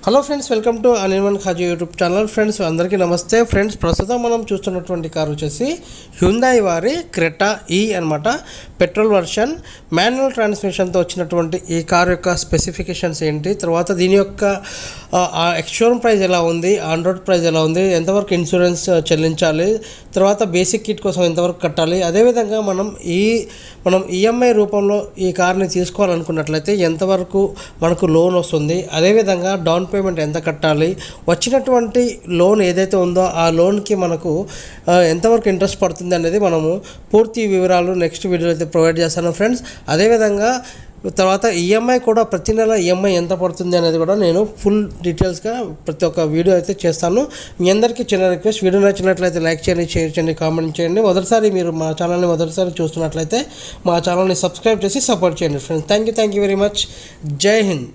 Hello friends, welcome to Anirvan Kazi YouTube channel. Friends అందరికీ నమస్తే. Friends ప్రస్తుతం మనం చూస్తున్నటువంటి కార్ వచ్చేసి హ్యుందాయ్ వారి క్రెటా ఈ అనమాట. పెట్రోల్ వర్షన్ మాన్యువల్ ట్రాన్స్మిషన్తో వచ్చినటువంటి ఈ కార్ యొక్క స్పెసిఫికేషన్స్ ఏంటి, తర్వాత దీని యొక్క ఎక్స్షోరూమ్ ప్రైస్ ఎలా ఉంది, ఆన్ రోడ్ ప్రైస్ ఎలా ఉంది, ఎంతవరకు ఇన్సూరెన్స్ చెల్లించాలి, తర్వాత బేసిక్ కిట్ కోసం ఎంతవరకు కట్టాలి, అదేవిధంగా మనం ఈఎంఐ రూపంలో ఈ కార్ని తీసుకోవాలనుకున్నట్లయితే ఎంతవరకు మనకు లోన్ వస్తుంది, అదేవిధంగా డౌన్ పేమెంట్ ఎంత కట్టాలి, వచ్చినటువంటి లోన్ ఏదైతే ఉందో ఆ లోన్కి మనకు ఎంతవరకు ఇంట్రెస్ట్ పడుతుంది అనేది మనము పూర్తి వివరాలు నెక్స్ట్ వీడియోలో అయితే ప్రొవైడ్ చేస్తాను ఫ్రెండ్స్. అదేవిధంగా తర్వాత ఈఎంఐ కూడా ప్రతి నెల ఈఎంఐ ఎంత పడుతుంది అనేది కూడా నేను ఫుల్ డీటెయిల్స్గా ప్రతి ఒక్క వీడియో అయితే చేస్తాను. మీ అందరికీ చిన్న రిక్వెస్ట్, వీడియో నచ్చినట్లయితే లైక్ చేయండి, షేర్ చేయండి, కామెంట్ చేయండి. మీరు మా ఛానల్ని మొదటిసారి చూస్తున్నట్లయితే మా ఛానల్ని సబ్స్క్రైబ్ చేసి సపోర్ట్ చేయండి friends. Thank you very much. జై హింద్.